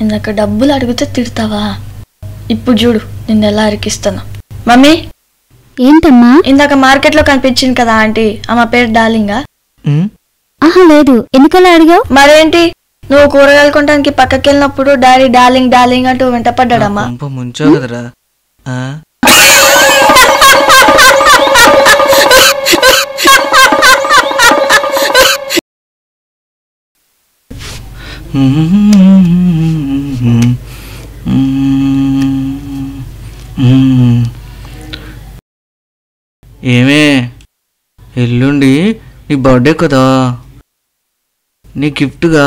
ఇందాక డబ్బులు అడిగితే తిడతావా? ఇప్పుడు చూడు నిన్ను ఎలా అరికిస్తాను. మమ్మీ ఏంటమ్మా? ఇందాక మార్కెట్లో కనిపించింది కదా ఆంటీ, ఆమె పేరు డార్లింగా? ఆహా లేదు, ఎందుకలా అడిగావు? మరేంటి, నువ్వు కూరగాయలు కొనడానికి పక్కకి వెళ్ళినప్పుడు డాడీ డార్లింగ్ డార్లింగ్ అంటూ వెంట పడ్డాడమ్మా. ముంచో కదరా. ఏమే, ఎల్లుండి నీ బర్త్డే కదా, నీ గిఫ్ట్గా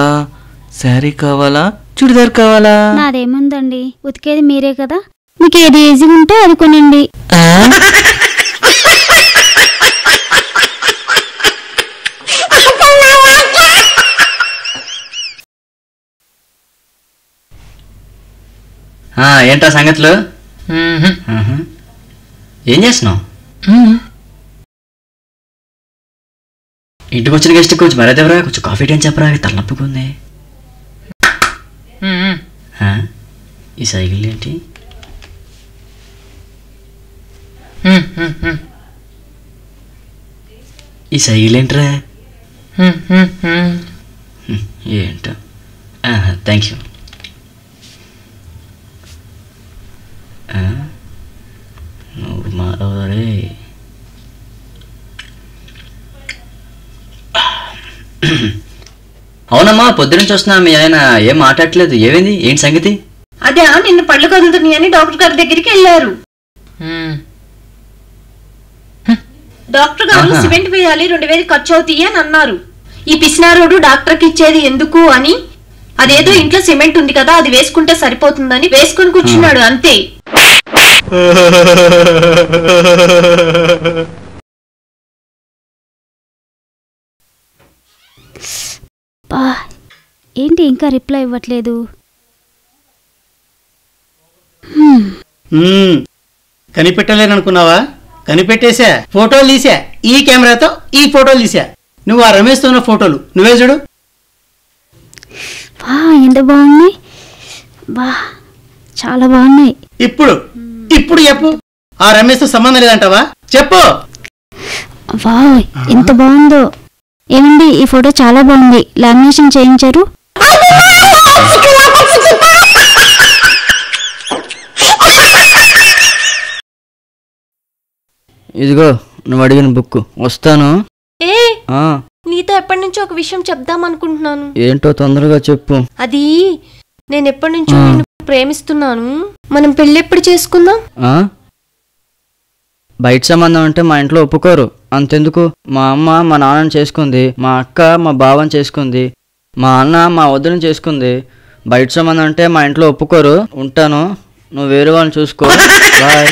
శారీ కావాలా చుడిదార్ కావాలా? నాదేముందండి, ఉతికేది మీరే కదా, మీకు ఏది ఈజీగా ఉంటే అది కొనండి. ఏంటా సంగతులు? ఏం చేస్తున్నావు? ఇంటికి వచ్చిన గెస్ట్ కొంచెం మరేదేవరా, కొంచెం కాఫీ టైం చెప్పరా, తలనొప్పుకుంది. ఈ సైకిల్ ఏంటి? ఈ సైకిల్ ఏంట్రా? ఏంటో. Thank you. నువ్వు మారవరే. అవునమ్మా, పొద్దునుంచి వస్తున్నా, మీ ఆయన ఏం మాట్లాడట్లేదు, ఏమైంది, ఏంటి సంగతి? అదే నిన్న పళ్ళు కదులుతున్నాయని డాక్టర్ గారి దగ్గరికి వెళ్ళారు. డాక్టర్ గారు సిమెంట్ వేయాలి, 2000 ఖర్చు అవుతాయి అని అన్నారు. ఈ పిసినారోడు డాక్టర్కి ఇచ్చేది ఎందుకు అని, అదేదో ఇంట్లో సిమెంట్ ఉంది కదా అది వేసుకుంటే సరిపోతుందని వేసుకుని కూర్చున్నాడు అంతే. ఏంటి ఇంకా రిప్లై ఇవ్వట్లేదు? కనిపెట్టలేననుకున్నావా? కనిపెట్టేశా. ఫోటోలు తీసా, ఈ కెమెరాతో ఈ ఫోటోలు తీసా. నువ్వు ఆ రమేష్తో ఉన్న ఫోటోలు నువ్వే చూడు. ఎంత బాగున్నాయి, చాలా బాగున్నాయి. ఇప్పుడు చెప్పు, ఆ రమేష్తో సంబంధం లేదంటావా? చెప్పు. ఎంత బాగుందో. ఏమండి, ఈ ఫోటో చాలా బాగుంది, లామినేషన్ చేయించారు. ఇదిగో నువ్వు అడిగిన బుక్, వస్తాను. నీతో ఎప్పటి నుంచో ఒక విషయం చెప్దాం అనుకుంటున్నాను. ఏంటో తొందరగా చెప్పు. అది నేను ఎప్పటి నుంచో నిన్ను ప్రేమిస్తున్నాను. మనం పెళ్ళెప్పుడు చేసుకుందాం? బయట సంబంధం అంటే మా ఇంట్లో ఒప్పుకోరు. అంతెందుకు, మా అమ్మ మా నాన్నని చేసుకుంది, మా అక్క మా బావని చేసుకుంది, మా అన్న మా వదినని చేసుకుంది. బయట సంబంధం అంటే మా ఇంట్లో ఒప్పుకోరు. ఉంటాను, నువ్వు వేరే వాళ్ళని చూసుకో. బాయ్.